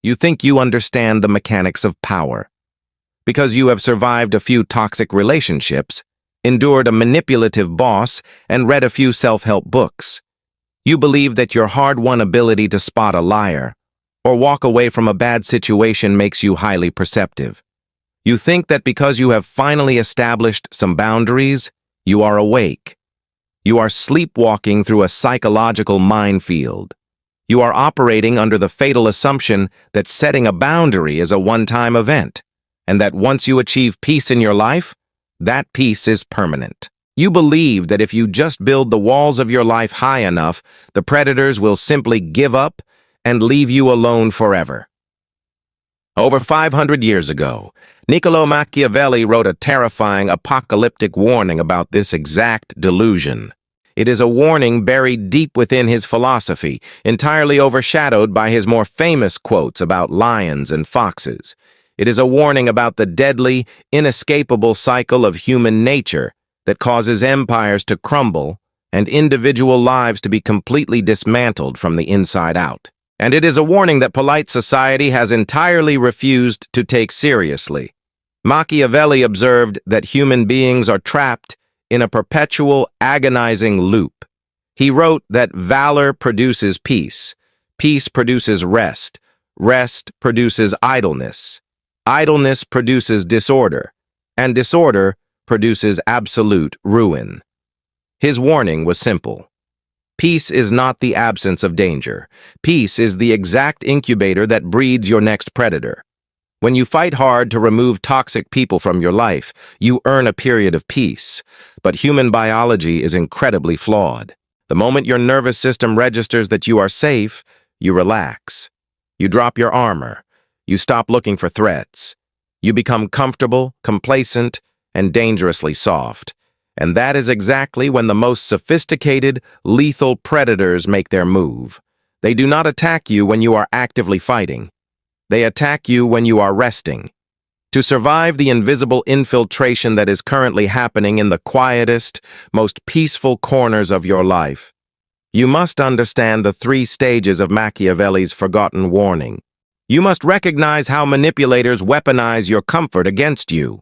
You think you understand the mechanics of power. Because you have survived a few toxic relationships, endured a manipulative boss, and read a few self-help books. You believe that your hard-won ability to spot a liar or walk away from a bad situation makes you highly perceptive. You think that because you have finally established some boundaries, you are awake. You are sleepwalking through a psychological minefield. You are operating under the fatal assumption that setting a boundary is a one-time event, and that once you achieve peace in your life, that peace is permanent. You believe that if you just build the walls of your life high enough, the predators will simply give up and leave you alone forever. Over 500 years ago, Niccolo Machiavelli wrote a terrifying apocalyptic warning about this exact delusion. It is a warning buried deep within his philosophy, entirely overshadowed by his more famous quotes about lions and foxes. It is a warning about the deadly, inescapable cycle of human nature that causes empires to crumble and individual lives to be completely dismantled from the inside out. And it is a warning that polite society has entirely refused to take seriously. Machiavelli observed that human beings are trapped in a perpetual, agonizing loop. He wrote that valor produces peace, peace produces rest, rest produces idleness, idleness produces disorder, and disorder produces absolute ruin. His warning was simple. Peace is not the absence of danger. Peace is the exact incubator that breeds your next predator. When you fight hard to remove toxic people from your life, you earn a period of peace. But human biology is incredibly flawed. The moment your nervous system registers that you are safe, you relax. You drop your armor. You stop looking for threats. You become comfortable, complacent, and dangerously soft. And that is exactly when the most sophisticated, lethal predators make their move. They do not attack you when you are actively fighting. They attack you when you are resting. To survive the invisible infiltration that is currently happening in the quietest, most peaceful corners of your life, you must understand the 3 stages of Machiavelli's forgotten warning. You must recognize how manipulators weaponize your comfort against you.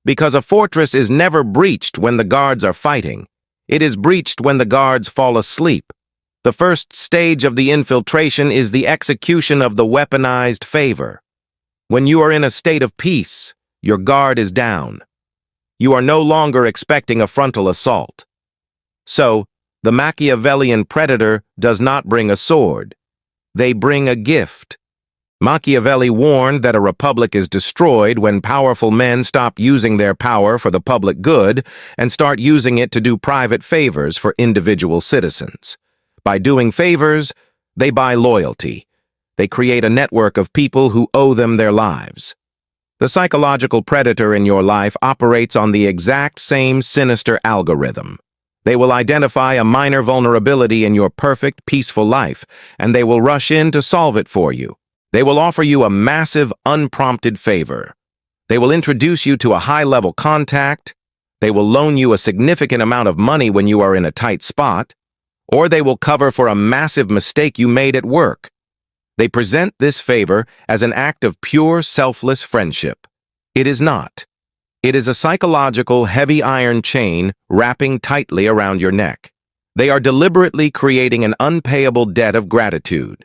Because a fortress is never breached when the guards are fighting. It is breached when the guards fall asleep. The first stage of the infiltration is the execution of the weaponized favor. When you are in a state of peace, your guard is down. You are no longer expecting a frontal assault. So, the Machiavellian predator does not bring a sword. They bring a gift. Machiavelli warned that a republic is destroyed when powerful men stop using their power for the public good and start using it to do private favors for individual citizens. By doing favors, they buy loyalty. They create a network of people who owe them their lives. The psychological predator in your life operates on the exact same sinister algorithm. They will identify a minor vulnerability in your perfect, peaceful life, and they will rush in to solve it for you. They will offer you a massive, unprompted favor. They will introduce you to a high-level contact. They will loan you a significant amount of money when you are in a tight spot. Or they will cover for a massive mistake you made at work. They present this favor as an act of pure, selfless friendship. It is not. It is a psychological, heavy iron chain wrapping tightly around your neck. They are deliberately creating an unpayable debt of gratitude.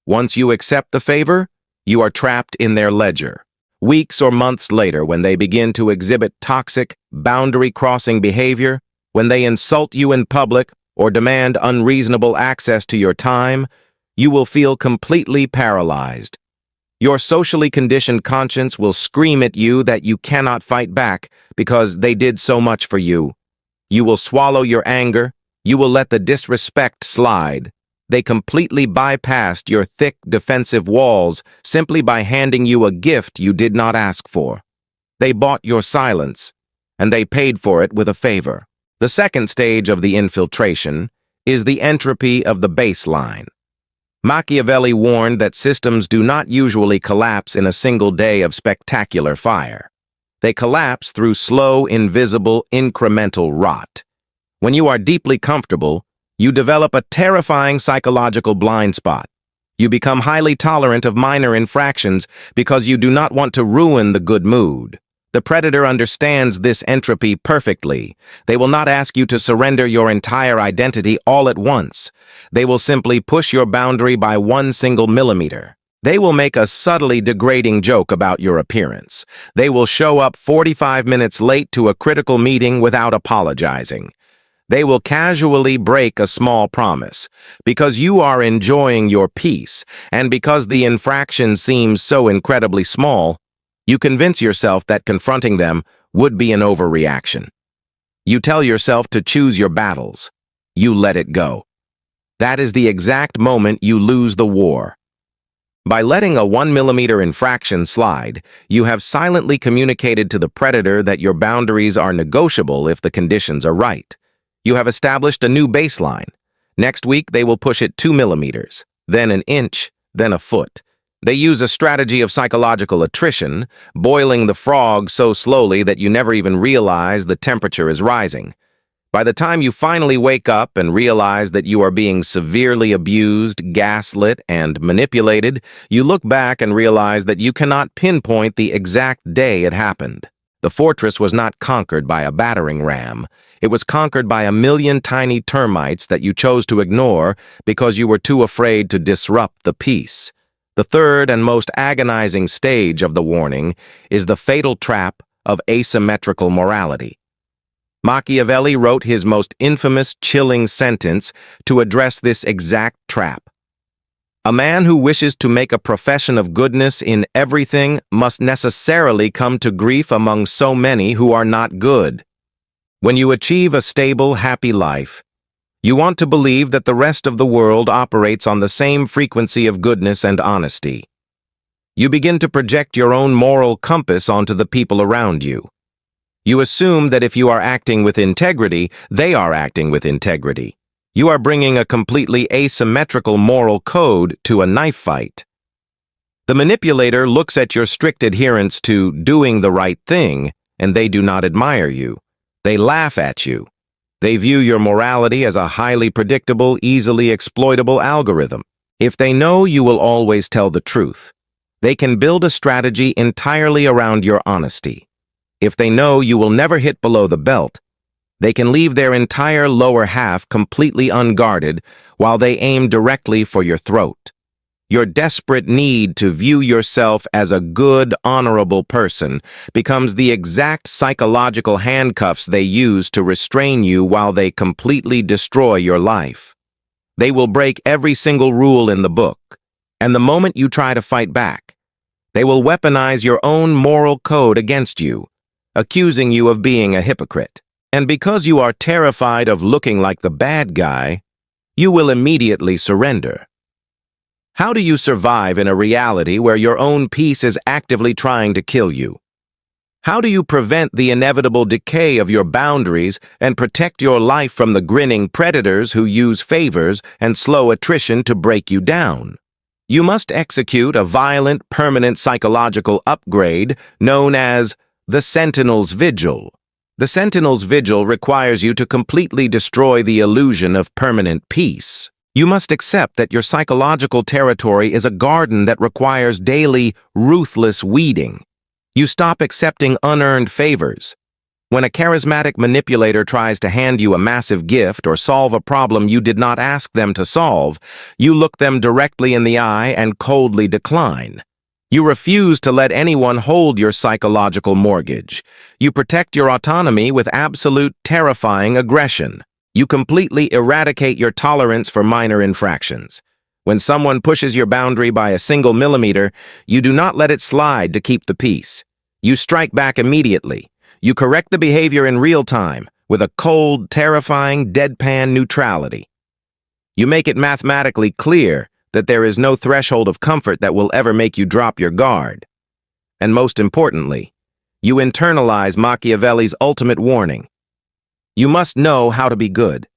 Once you accept the favor, you are trapped in their ledger. Weeks or months later, when they begin to exhibit toxic, boundary-crossing behavior, when they insult you in public or demand unreasonable access to your time, you will feel completely paralyzed. Your socially conditioned conscience will scream at you that you cannot fight back because they did so much for you. You will swallow your anger. You will let the disrespect slide. They completely bypassed your thick defensive walls simply by handing you a gift you did not ask for. They bought your silence, and they paid for it with a favor. The second stage of the infiltration is the entropy of the baseline. Machiavelli warned that systems do not usually collapse in a single day of spectacular fire. They collapse through slow, invisible, incremental rot. When you are deeply comfortable, you develop a terrifying psychological blind spot. You become highly tolerant of minor infractions because you do not want to ruin the good mood. The predator understands this entropy perfectly. They will not ask you to surrender your entire identity all at once. They will simply push your boundary by 1 single millimeter. They will make a subtly degrading joke about your appearance. They will show up 45 minutes late to a critical meeting without apologizing. They will casually break a small promise because you are enjoying your peace, and because the infraction seems so incredibly small, you convince yourself that confronting them would be an overreaction. You tell yourself to choose your battles. You let it go. That is the exact moment you lose the war. By letting a 1 millimeter infraction slide, you have silently communicated to the predator that your boundaries are negotiable if the conditions are right. You have established a new baseline. Next week, they will push it 2 millimeters, then an inch, then a foot. They use a strategy of psychological attrition, boiling the frog so slowly that you never even realize the temperature is rising. By the time you finally wake up and realize that you are being severely abused, gaslit, and manipulated, you look back and realize that you cannot pinpoint the exact day it happened. The fortress was not conquered by a battering ram. It was conquered by a million tiny termites that you chose to ignore because you were too afraid to disrupt the peace. The third and most agonizing stage of the warning is the fatal trap of asymmetrical morality. Machiavelli wrote his most infamous, chilling sentence to address this exact trap. A man who wishes to make a profession of goodness in everything must necessarily come to grief among so many who are not good. When you achieve a stable, happy life, you want to believe that the rest of the world operates on the same frequency of goodness and honesty. You begin to project your own moral compass onto the people around you. You assume that if you are acting with integrity, they are acting with integrity. You are bringing a completely asymmetrical moral code to a knife fight. The manipulator looks at your strict adherence to doing the right thing, and they do not admire you. They laugh at you. They view your morality as a highly predictable, easily exploitable algorithm. If they know you will always tell the truth, they can build a strategy entirely around your honesty. If they know you will never hit below the belt, they can leave their entire lower half completely unguarded while they aim directly for your throat. Your desperate need to view yourself as a good, honorable person becomes the exact psychological handcuffs they use to restrain you while they completely destroy your life. They will break every single rule in the book, and the moment you try to fight back, they will weaponize your own moral code against you, accusing you of being a hypocrite. And because you are terrified of looking like the bad guy, you will immediately surrender. How do you survive in a reality where your own peace is actively trying to kill you? How do you prevent the inevitable decay of your boundaries and protect your life from the grinning predators who use favors and slow attrition to break you down? You must execute a violent, permanent psychological upgrade known as the Sentinel's Vigil. The Sentinel's Vigil requires you to completely destroy the illusion of permanent peace. You must accept that your psychological territory is a garden that requires daily, ruthless weeding. You stop accepting unearned favors. When a charismatic manipulator tries to hand you a massive gift or solve a problem you did not ask them to solve, you look them directly in the eye and coldly decline. You refuse to let anyone hold your psychological mortgage. You protect your autonomy with absolute, terrifying aggression. You completely eradicate your tolerance for minor infractions. When someone pushes your boundary by a single millimeter, you do not let it slide to keep the peace. You strike back immediately. You correct the behavior in real time with a cold, terrifying, deadpan neutrality. You make it mathematically clear that there is no threshold of comfort that will ever make you drop your guard. And most importantly, you internalize Machiavelli's ultimate warning. You must know how to be good,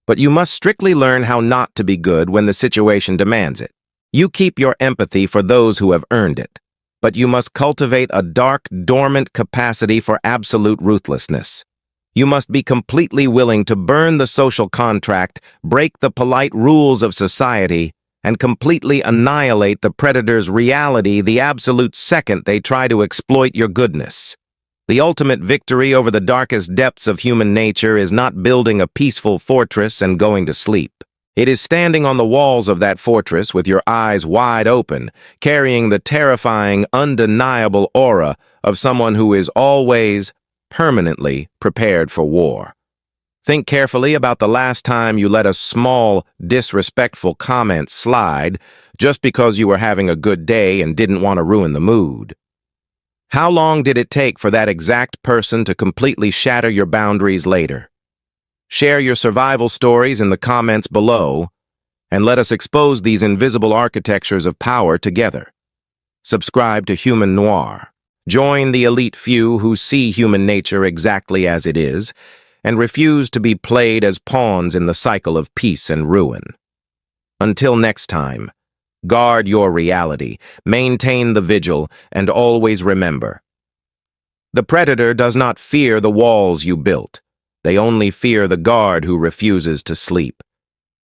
but you must strictly learn how not to be good when the situation demands it. You keep your empathy for those who have earned it, but you must cultivate a dark, dormant capacity for absolute ruthlessness. You must be completely willing to burn the social contract, break the polite rules of society, and completely annihilate the predator's reality the absolute second they try to exploit your goodness. The ultimate victory over the darkest depths of human nature is not building a peaceful fortress and going to sleep. It is standing on the walls of that fortress with your eyes wide open, carrying the terrifying, undeniable aura of someone who is always, permanently prepared for war. Think carefully about the last time you let a small, disrespectful comment slide just because you were having a good day and didn't want to ruin the mood. How long did it take for that exact person to completely shatter your boundaries later? Share your survival stories in the comments below, and let us expose these invisible architectures of power together. Subscribe to Human Noir. Join the elite few who see human nature exactly as it is, and refuse to be played as pawns in the cycle of peace and ruin. Until next time, guard your reality, maintain the vigil, and always remember. The predator does not fear the walls you built. They only fear the guard who refuses to sleep.